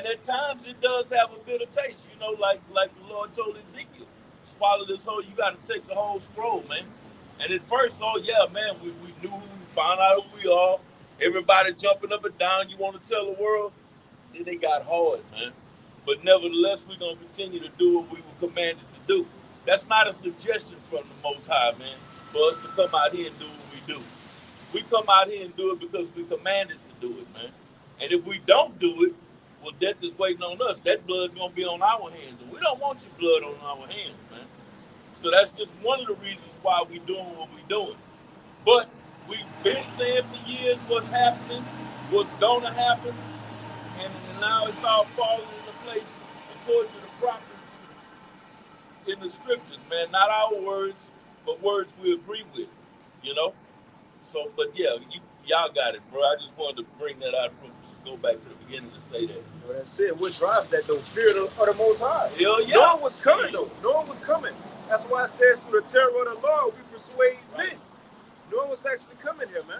at times it does have a bitter taste, you know, like the Lord told Ezekiel, swallow this whole. You got to take the whole scroll, man. And at first, oh yeah, man, we knew who we found out who we are. Everybody jumping up and down. You want to tell the world? Then they got hard, man. But nevertheless, we're gonna continue to do what we were commanded to do. That's not a suggestion from the Most High, man, for us to come out here and do what we do. We come out here and do it because we commanded to do it, man. And if we don't do it, well, death is waiting on us. That blood's gonna be on our hands, and we don't want your blood on our hands, man. So that's just one of the reasons why we doing what we doing. But we've been saying for years what's happening, what's gonna happen, and now it's all falling into place according to the prophecies in the scriptures, man. Not our words, but words we agree with, you know. So, but yeah, y'all got it, bro. I just wanted to bring that out from go back to the beginning to say that. Well, that's it. What drives that though? Fear of the Most High. Hell yeah. No one was coming though. No one was coming. That's why it says through the terror of the Lord we persuade men. No one was actually coming here, man.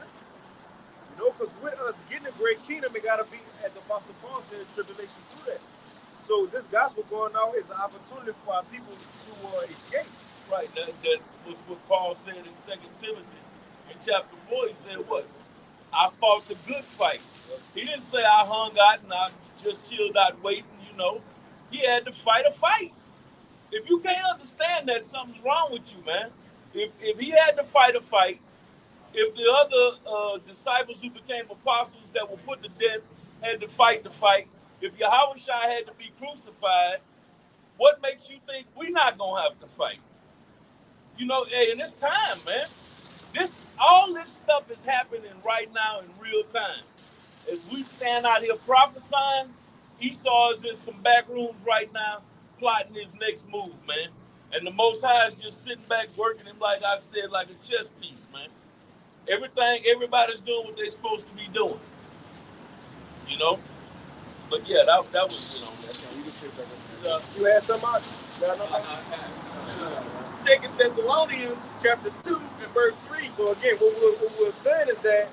You know, because with us getting a great kingdom, it got to be, as Apostle Paul said, tribulation through that. So this gospel going out is an opportunity for our people to escape. Right. That was what Paul said in 2 Timothy. In chapter 4, he said what? I fought the good fight. He didn't say I hung out and I just chilled out waiting, you know. He had to fight a fight. If you can't understand that, something's wrong with you, man. If he had to fight a fight, if the other disciples who became apostles that were put to death had to fight the fight, if Yahushua had to be crucified, what makes you think we're not going to have to fight? You know, hey, in this time, man, all this stuff is happening right now in real time. As we stand out here prophesying, Esau is in some back rooms right now plotting his next move, man. And the Most High is just sitting back working him, like I've said, like a chess piece, man. Everybody's doing what they're supposed to be doing, you know. But yeah, that was, you know. You had somebody? Second Thessalonians chapter 2 and verse 3. So again, what we're saying is that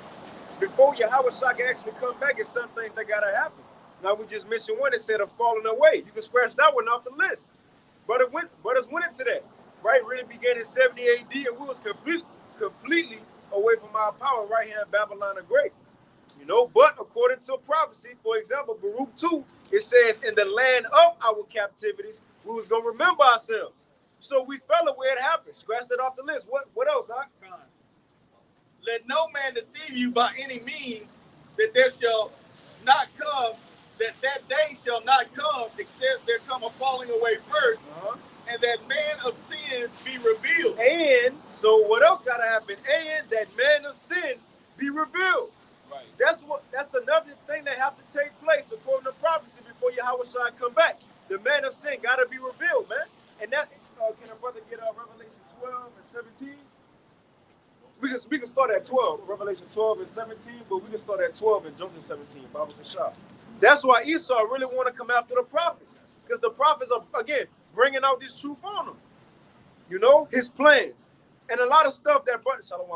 before Yahushua can actually come back, it's some things that gotta happen. Now we just mentioned one that said of falling away. You can scratch that one off the list. Brothers went into that, right? Really began in 70 AD, and we was completely away from our power right here in Babylon the Great. You know, but according to prophecy, for example, Baruch 2, it says, in the land of our captivities, we was gonna remember ourselves. So we fell away, it happened. Scratch that off the list. What else, huh? Let no man deceive you by any means, that there shall not come, that day shall not come, except there come a falling away first, and that man of sin be revealed. And so what else gotta happen? And that man of sin be revealed. Right. That's another thing that have to take place according to prophecy before Yahushua come back. The man of sin gotta be revealed, man. And that can a brother get Revelation 12 and 17? We can start at 12, Revelation 12 and 17, but we can start at 12 and jump to 17. Bible Kashah. That's why Esau really want to come after the prophets, because the prophets are again bringing out this truth on them. You know his plans and a lot of stuff that brother Shalom.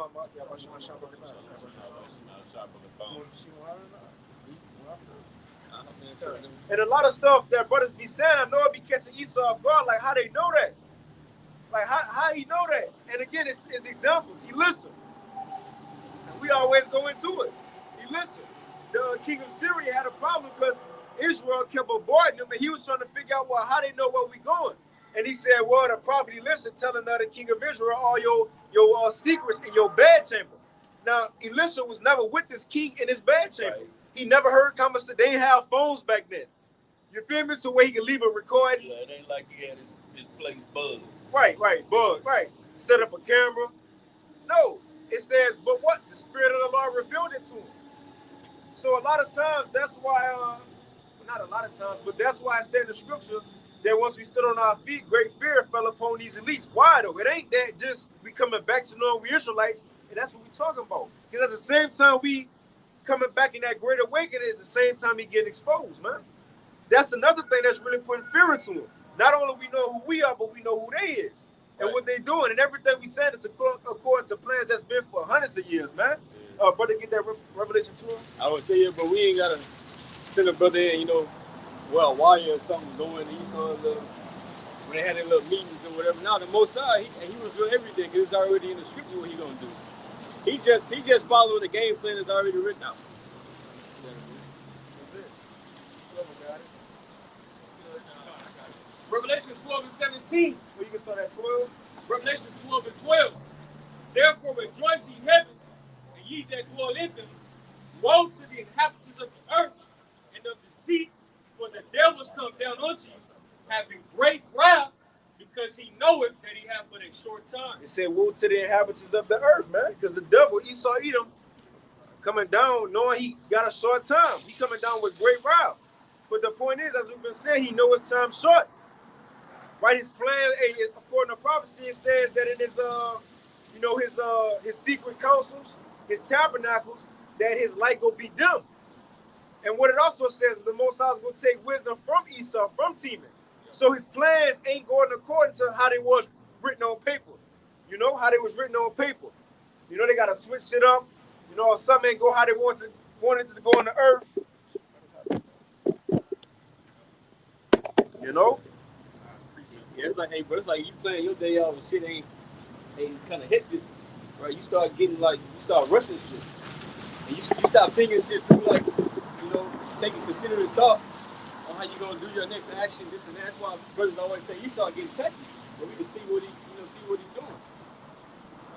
And a lot of stuff that brothers be saying, I know it be catching Esau off guard. Like, how they know that? Like, how he know that? And again, it's examples. He listened. And we always go into it. He listened. The king of Syria had a problem because Israel kept avoiding him, and he was trying to figure out, well, how they know where we going? And he said, well, the prophet Elisha telling the king of Israel all your secrets in your bedchamber. Now, Elisha was never with this king in his bedchamber. Right. He never heard conversation. They didn't have phones back then. You feel me? So where he could leave a recording. Yeah, it ain't like he had his place bugged. Right, bug, right. Set up a camera. No, it says, but what? The Spirit of the Lord revealed it to him. So a lot of times, that's why, not a lot of times, but that's why I said in the scripture that once we stood on our feet, great fear fell upon these elites. Why though? It ain't that just we coming back to knowing we Israelites, and that's what we talking about. Because at the same time we coming back in that great awakening, is the same time he getting exposed, man. That's another thing that's really putting fear into him. Not only we know who we are, but we know who they is and what they doing, and everything we said is according to plans that's been for hundreds of years, man. Brother, get that Revelation 2. I would say it, but we ain't gotta send a brother in, you know, well, Wire or something was over in Esau when they had their little meetings or whatever. Now the Mosai, he revealed everything because it's already in the scripture what he gonna do. He just following the game plan that's already written out. Revelation 12 and 17. Well, you can start at 12. Revelation 12 and 12. Therefore rejoice, ye heavens, and ye that dwell in them. Woe to the inhabitants of the earth and of the sea, for the devil is come down unto you, having great wrath, because he knoweth that he hath but a short time. It said, woe to the inhabitants of the earth, man. Because the devil, Esau, Edom, coming down, knowing he got a short time. He coming down with great wrath. But the point is, as we've been saying, he knows his time short. Right? His plan, according to prophecy, it says that in his his secret councils, his tabernacles, that his light go be dim. And what it also says is the Most High is going to take wisdom from Esau, from Teman. So his plans ain't going according to how they was written on paper. You know, how they was written on paper. You know, they got to switch shit up. You know, some ain't go how they wanted to go on the earth. You know? Yeah, it's like, hey, bro, it's like you playing your day off and shit ain't kind of hectic, right? You start getting like, you start rushing shit. And you stop thinking shit through, like, you know, taking considerate thought on how you gonna do your next action, this and that. That's why brothers always say you start getting technical, but we can see what he's doing.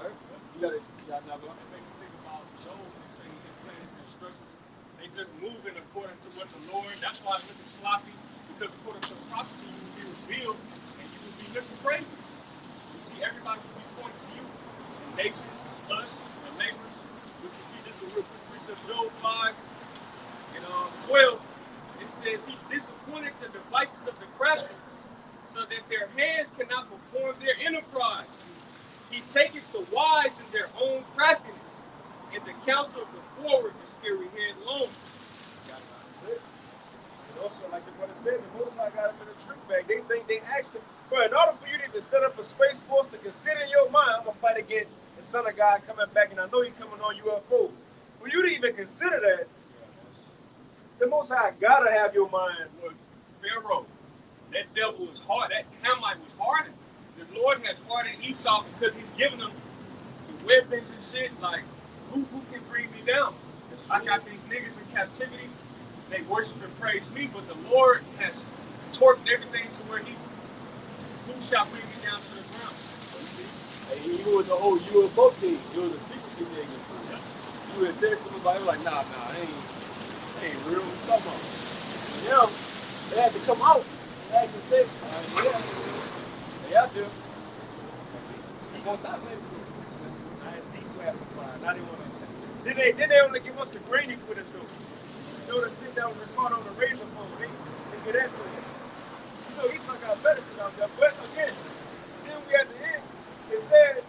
All right? You gotta not go. It makes me think about Job and saying his plan and instructions. They just moving according to what the Lord. That's why it's looking sloppy, because according to the prophecy, you will be revealed and you will be looking crazy. You see, everybody will be pointing to you, the nations, us, the neighbors. But you see, this is a real quick precept. Job 5 and 12. It says he disappointed the devices of the crafty, so that their hands cannot perform their enterprise. He taketh the wise in their own craftiness, and the counsel of the forward is carried headlong. And also, like the brother said, the Most High got him in a trick bag. They think they asked him, bro, in order for you to even set up a space force to consider in your mind, I'm going to fight against the son of God coming back, and I know he's coming on UFOs. For you to even consider that, the Most High got to have your mind. Look, Pharaoh, that devil was hard. That Hamite was hardened. The Lord has hardened Esau because he's giving them the weapons and shit. Like, who can bring me down? I got these niggas in captivity. They worship and praise me, but the Lord has torqued everything to where who shall bring me down to the ground? Hey, he was the whole UFO thing. It was a secrecy thing. You would have said to somebody like, nah, it ain't real. What you talking about? And them, they had to come out and actually say, yeah, they out there. He gonna stop maybe. Now it's declassified. Now they want to. Then they only give us the grainy footage though. You know the shit that was recorded on the razor phone. They get that to you. You know Esau got better shit out there. But again, seeing we at the end, it says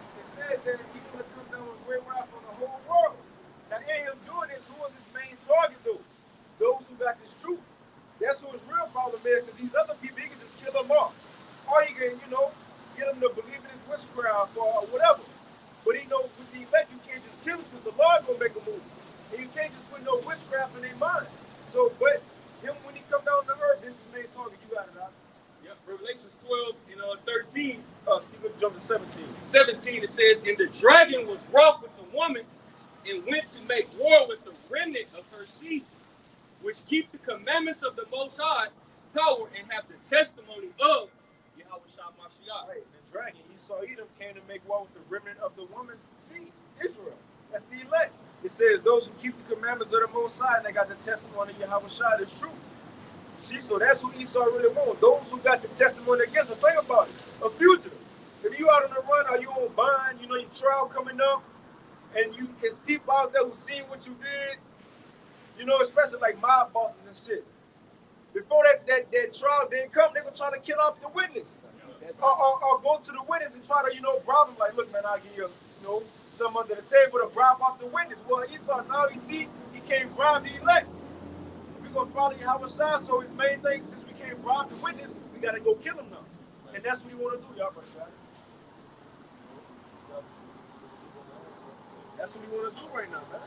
that he's gonna come down with great wrath on the whole world. Now in him doing this, who was his main target though? Those who got this truth. That's who his real problem is, because these other people, he can just kill them off. Or he can, get them to believe in his witchcraft or whatever. But he knows with the elect, you can't just kill them because the Lord gonna make a move. And you can't just put no witchcraft in their mind. So, but him, when he come down to earth, this is his main target. You got it, out. Yep, Revelations 12 and 13. Steve, jump to 17. 17, it says, and the dragon was wroth with the woman and went to make war with the remnant of her seed, which keep the commandments of the Most High power and have the testimony of Yahweh Shah Mashiach. Right, the dragon, Esau Edom, came to make war with the remnant of the woman's seed, Israel. That's the elect. It says those who keep the commandments of the Most High, and they got the testimony of Yahweh Shah, that's true. See, so that's who Esau really wants. Those who got the testimony against him. Think about it. A fugitive. If you out on the run, or you on bond, your trial coming up, and it's people out there who seen what you did, especially like mob bosses and shit. Before that trial didn't come, they gonna try to kill off the witness. Or go to the witness and try to, bribe him. Like, look, man, I'll give you, some under the table to bribe off the witness. Well, Esau, now he can't bribe the elect. We're gonna follow Yahweh Shah, so his main thing, since we can't bribe the witness, we gotta go kill him now. And that's what we wanna do, y'all, brother. That's what we wanna do right now, man.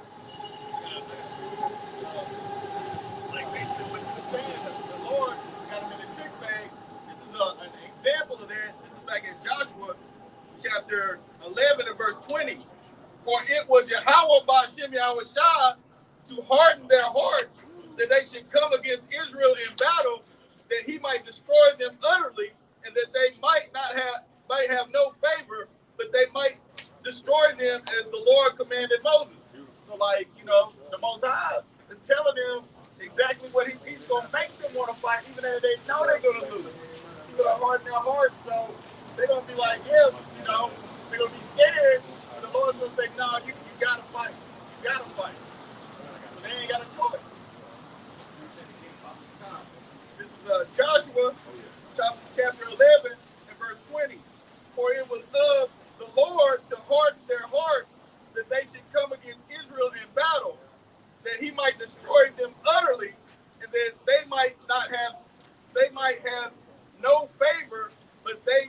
Like basically what you were saying, the Lord chapter 11 and verse 20. For it was Yahweh Ba'ashem Yahushua to harden their hearts, that they should come against Israel in battle, that he might destroy them utterly, and that they might have no favor, but they might destroy them as the Lord commanded Moses. So, like, you know, the Most High is telling them exactly what he's going to make them want to fight, even though they know they're going to lose. He's going to harden their hearts, so they're going to be like, yeah, you know, they're going to be scared. But the Lord's going to say, no, you got to fight. You got to fight. So they ain't got a choice. This is Joshua chapter 11 and verse 20. For it was of the Lord to harden their hearts, that they should come against Israel in battle, that he might destroy them utterly, and that they might have no favor, but that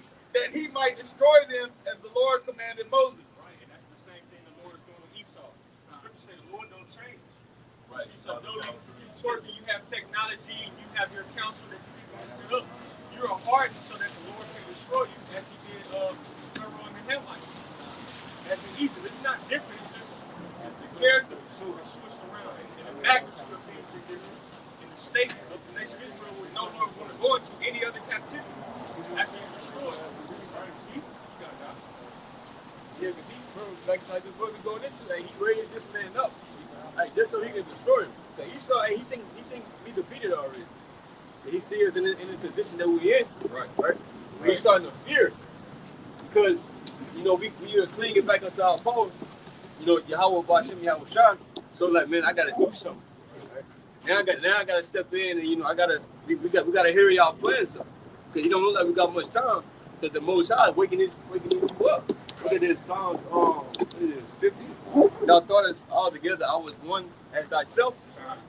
he might destroy them as the Lord commanded Moses. Right, and that's the same thing the Lord is doing with Esau. The scripture says the Lord don't change. Right. So though you have technology, you have your council that you can set up, you are hardened so that the Lord can destroy you, as he did Pharaoh and the Hamites. As in Egypt, it's not different. It's the character sort of switched around, and the magnitude of things is different. And the state of the nation of Israel would no longer want to go into any other captivity after you destroy it. See? You got it, Yeah, because like this what we going into, like, he raised this man up, like, just so he can destroy him. Like, Esau, he think we defeated already. And he sees us in the position that we're in. Right. We're starting to fear. Because, you know, we are clinging back unto our power. You know, Yahweh Ba'ashem Yahushua. So, like, man, I gotta do something. Right? Now I gotta step in, and, you know, we gotta hear y'all plans up. Because you don't look like we got much time. Because the Most High is waking you up. Look at this Psalms, what is this, 50? Thou thought us all together, I was one as thyself.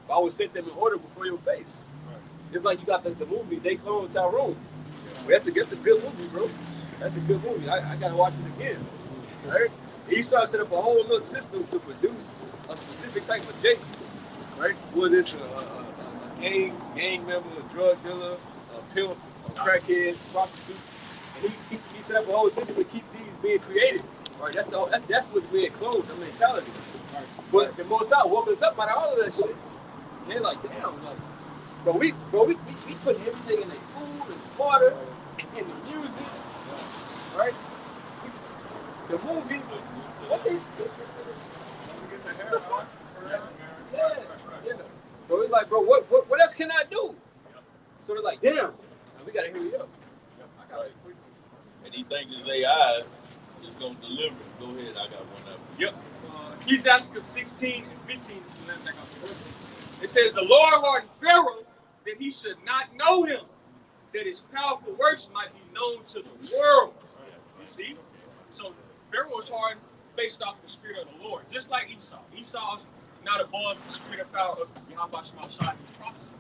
But I would set them in order before your face. It's like you got the movie, They Clone Tyrone. That's a good movie, bro. That's a good movie. I gotta watch it again. Right? Esau set up a whole little system to produce a specific type of Jacob. Right? Whether it's a gang member, a drug dealer, a pimp, a crackhead, prostitute. And he set up a whole system to keep these being created. Right? That's what's being cloned, the mentality. Right? But the Most High woke us up out of all of that shit. And they're like, damn, like, But we put everything in their food and water, in the music, right? The movies. What is this? Yeah. So it's like, bro, what else can I do? So they're like, damn, we gotta hurry up. Right. And he thinks his AI is gonna deliver it. Go ahead, I got one up. Yep. Ecclesiastes 16 and 15 is the last thing I'm It says, the Lord hardened Pharaoh that he should not know him, that his powerful works might be known to the world. You see? So Pharaoh was hardened based off the spirit of the Lord, just like Esau. Esau's not above the spirit of power of Yahweh Shemashah, his prophecy,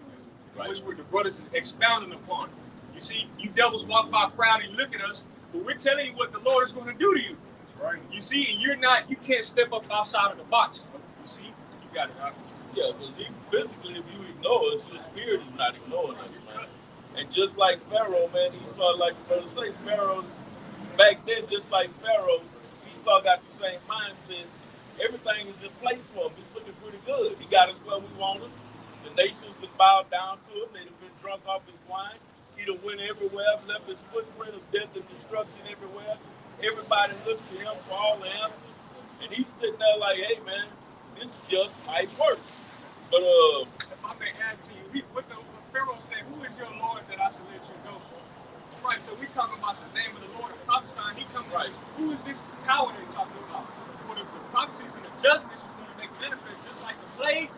which were the brothers expounding upon. You see, you devils walk by proud and look at us, but we're telling you what the Lord is going to do to you. Right. You see, and you can't step up outside of the box. You see, you got it, right? Yeah, because physically, if you ignore us, the spirit is not ignoring us, man. And just like Pharaoh, man, Esau, like the brother say, Pharaoh, back then, just like Pharaoh, Esau got the same mindset. Everything is in place for him. It's looking pretty good. He got us where we want him. The nations that bowed down to him, they'd have been drunk off his wine. He'd have went everywhere, left his footprint of death and destruction everywhere. Everybody looks to him for all the answers. And he's sitting there like, hey, man, this just might work. But if I may add to you, what Pharaoh said, who is your Lord that I should let you go for? Right, so we talking about the name of the Lord and prophesying. He comes right. Who is this power they're talking about? Well, the prophecies and the judgments is going to make benefit, just like the plagues.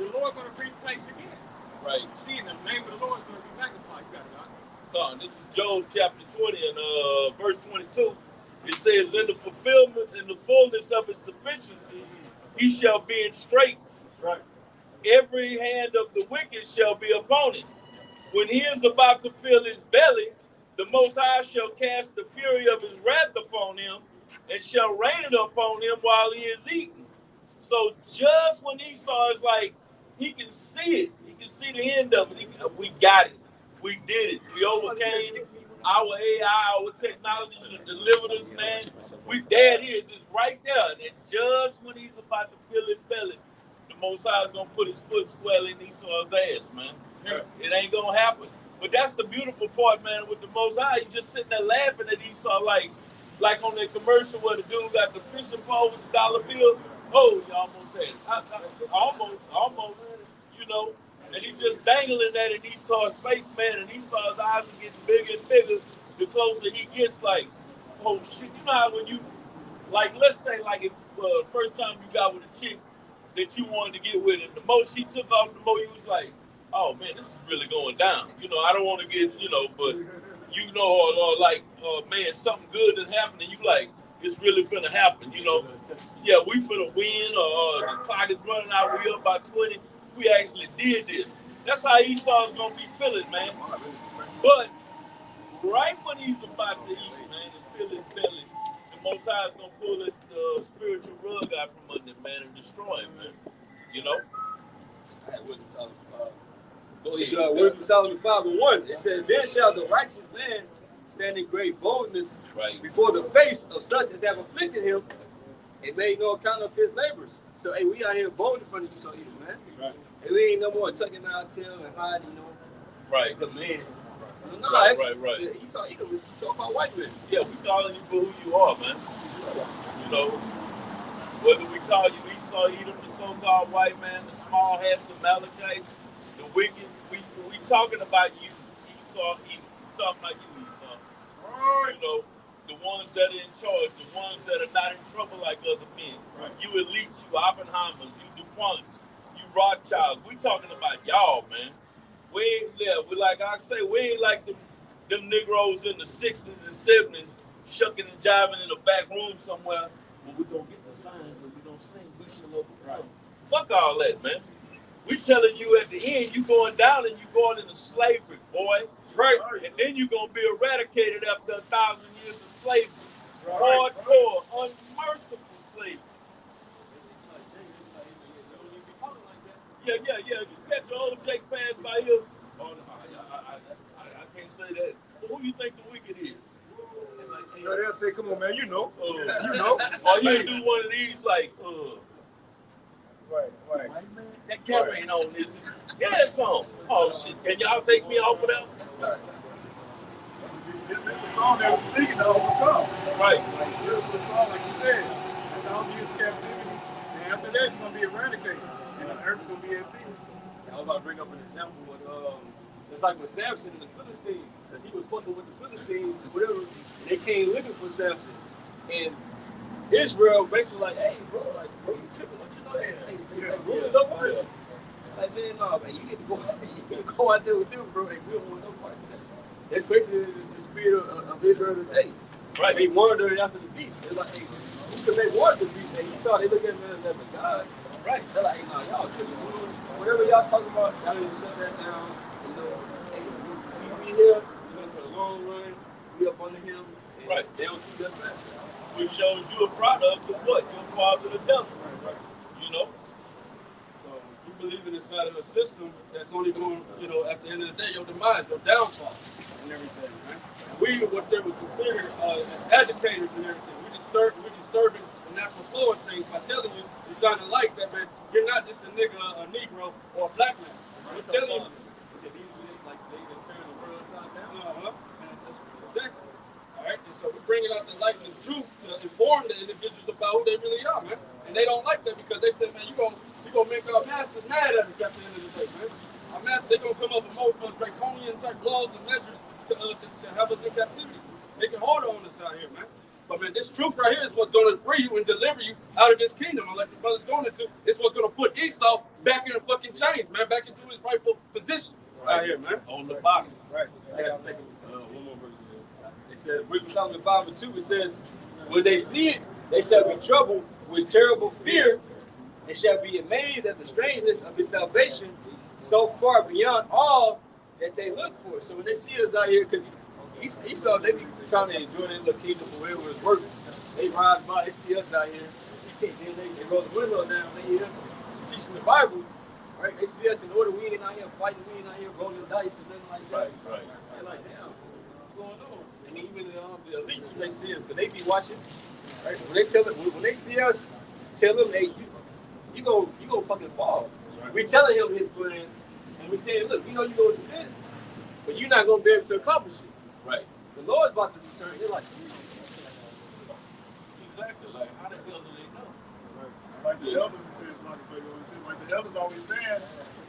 The Lord going to bring plagues again. Right. You see, and the name of the Lord is going to be magnified. You got it, right? This is Job chapter 20 and verse 22. It says, in the fulfillment and the fullness of his sufficiency, he shall be in straits. Right. Every hand of the wicked shall be upon him. When he is about to fill his belly, the Most High shall cast the fury of his wrath upon him and shall rain it upon him while he is eating. So just when Esau is like, he can see it. He can see the end of it. We got it. We did it. We overcame. our AI, our technology to deliver this, man. There it is. It's right there. And just when he's about to feel it, the Most High is going to put his foot squarely in Esau's ass, man. It ain't going to happen. But that's the beautiful part, man, with the Most High. You just sitting there laughing at Esau like on that commercial where the dude got the fishing pole with the dollar bill. Oh, you almost had it. Almost, you know. And he's just dangling that in Esau's face, man, and Esau's eyes are getting bigger and bigger the closer he gets, like, oh, shit. You know how when you, like, let's say, like, if first time you got with a chick that you wanted to get with, and the more she took off, the more you was like, oh, man, this is really going down. You know, I don't want to get, you know, but, you know, or like, man, something good is happening. You like, it's really finna happen, you know. Yeah, we finna win, or the clock is running out, we up by 20. We actually did this. That's how Esau's gonna be feeling, man. But right when he's about to eat, man, and feel his belly, the Most High is gonna pull the spiritual rug out from under him, man, and destroy him, man. You know? I had Wisdom Solomon 5. It's Wisdom Solomon 5:1. It says, "Then shall the righteous man stand in great boldness before the face of such as have afflicted him, and made no account of his labors." So, hey, we out here bold in front of Esau, man. Right. And we ain't no more tucking our tail and hiding, you know. Right. The man. No, right. Esau Edom is so-called white man. Yeah, we calling you for who you are, man. You know, whether we call you Esau Edom, the so-called white man, the small hats of Amalekites, the wicked, we talking about you, Esau Edom. We talking about you, Esau. You know, the ones that are in charge, the ones that are not in trouble like other men. Right. You elites, you Oppenheimers, you DuPonts, you Rothschilds. We talking about y'all, man. We like I say, we ain't like them Negroes in the 60s and 70s shucking and jiving in a back room somewhere. Well, we gonna get the signs and we gonna sing, we shall overcome. Right. Fuck all that, man. We telling you at the end, you going down and you going into slavery, boy. Right. And then you're going to be eradicated after 1,000 years of slavery. Right. Hardcore, unmerciful slavery. Yeah. You catch your old Jake pass by here. Oh, no, I can't say that. Who you think the wicked is? You know, they'll say, come on, man, you know. You know. Or he'll do one of these like, Right. That camera ain't on, is it? Yeah, it's on. Oh, shit. Can y'all take me off of that? Right. This is the song that was singing to overcome. Right. This is the song, like you said, 1,000 years of captivity, and after that, you're going to be eradicated, and the earth's going to be at peace. I was about to bring up an example with, it's like with Samson and the Philistines, because he was fucking with the Philistines, whatever, they came looking for Samson, and Israel basically like, hey, bro, you tripping, don't you know that? Rulers over us. Like, man, no, man, you need to go out there with them, bro, and we don't want no parts of that. That's basically the spirit of Israel today. Right. They wandered after the beast. They're like, hey, because they wanted the beast, and you saw they look at him as a god. Right. They're like, hey, no, y'all tripping. Whatever y'all talking about, y'all need to shut that down. You know, hey, we here, you know, for the long run, we up on the hill, and right. They don't see us back. Which shows you a product of what? Your father, the devil. Right. You know? So you believe in inside of a system that's only going, you know, at the end of the day, your demise, your downfall, and everything, right? And we, what they would consider as agitators and everything, we're disturbing the natural flow of things by telling you, you're shining light that, man, you're not just a nigga, a Negro, or a black man. We're telling you, like they turn the world upside down. Exactly. All right, and so we're bringing out the light and the truth to inform the individuals about who they really are, man. And they don't like that because they say, man, you gonna make our masters mad at us at the end of the day, man. Our masters, they gonna come up with more draconian type laws and measures to have us in captivity. They can hold on us out here, man. But man, this truth right here is what's gonna free you and deliver you out of this kingdom. And like the brother's going into, it's what's gonna put Esau back in the fucking chains, man, back into his rightful position out here, man. On the box. Right. I got a second. One more verse. It says, Wisdom Solomon 5:2, it says, when they see it, they shall be troubled with terrible fear, and shall be amazed at the strangeness of his salvation, so far beyond all that they look for. So when they see us out here, because Esau, they be trying to enjoy their little kingdom for whatever is working. They ride by, they see us out here, then they roll the window down, they hear us teaching the Bible, right? They see us in order, we ain't out here fighting, we ain't out here rolling dice and nothing like that. Right. They're like, damn, what's going on? even the elites, they see us, because they be watching. Right? When they see us, tell them, hey, you gonna fucking fall. Right. We telling him his plans, and we saying, look, we know you gonna do this, but you're not gonna be able to accomplish it. Right. The Lord's about to return. They're like, exactly. Like, how the hell do they know? Right. Like the elders would say, it's like the elders always saying,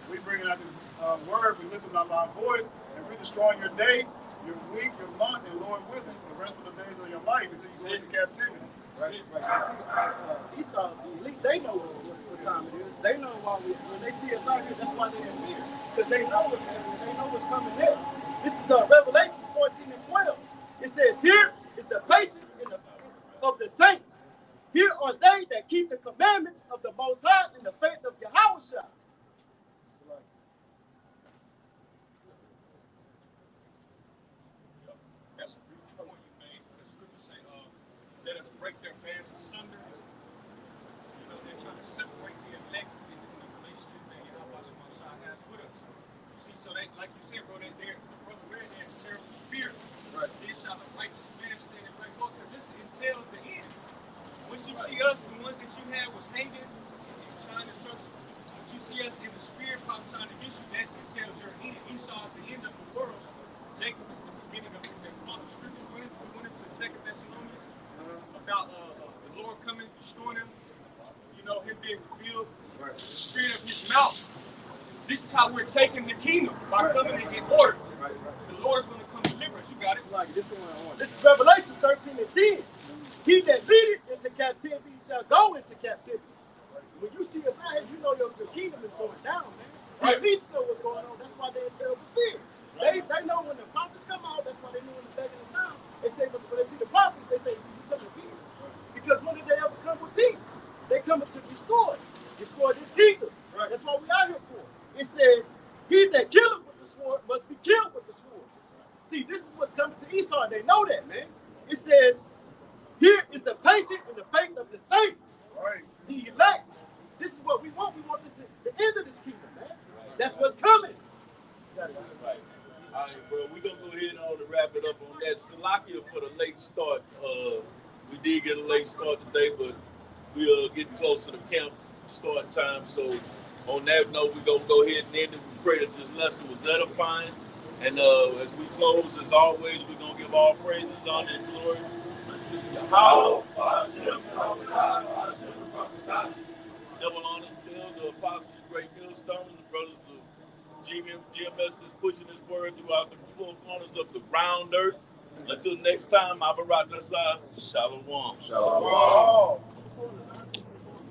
we bring out the word, we lift up our voice, and we destroying your day, your week, your month, and Lord willing, the rest of the days of your life until you go into captivity. Right. See, Esau, the elite, they know what time it is. They know why when they see us out here, that's why they're in fear. Because they know what's happening. They know what's coming next. This is Revelation 14 and 12. It says, here is the patience of the saints. Here are they that keep the commandments of the Most High and the faith of Yahushua. That's a beautiful point you made. The scriptures say, let us break their bands asunder. You know, they're trying to separate the elect in the relationship that Yahushua has with us. See, so they, like you said, bro, they're in terrible fear. Right. Then shall the righteous man stand in great hope, because this entails the end. Once you see us, the ones that you had was hanging and trying to trust, once you see us in the spirit prophesying against you, that entails your end. Esau is the end of the world. Jacob is the beginning of the final scripture. We went into 2 Thessalonians about the Lord coming, destroying him, you know, him being revealed, the spirit of his mouth. This is how we're taking the kingdom, by coming in order. The Lord's going to come deliver us. You got it? Like this going on. This is Revelation 13 and 10. He that leadeth into captivity shall go into captivity. When you see us out here, you know your kingdom is going down, man. The elites know what's going on. That's why they're in terrible fear. They know when the prophets come out. That's why they knew in the back of the time. They say, when they see the prophets, they say, you come in peace. Because when did they ever come with peace? They coming to destroy this kingdom. Right. That's what we out here for. It says, he that killeth with the sword must be killed with the sword. See, this is what's coming to Esau. They know that, man. It says, here is the patience and the faith of the saints, the elect. This is what we want. We want the end of this kingdom, man. That's what's coming. Right. All right, bro. We're going to go ahead on to wrap it up on that. Salakia for the late start. We did get a late start today, but we are getting closer to camp start time. So on that note, we're going to go ahead and end it. We pray that this lesson was edifying. And as we close, as always, we're going to give all praises, honor, and glory. Double honor still the apostles of Great Millstone, the brothers of GMS that's pushing this word throughout the four corners of the round earth. Until next time, Abarat Nasai, Shalom. Shalom.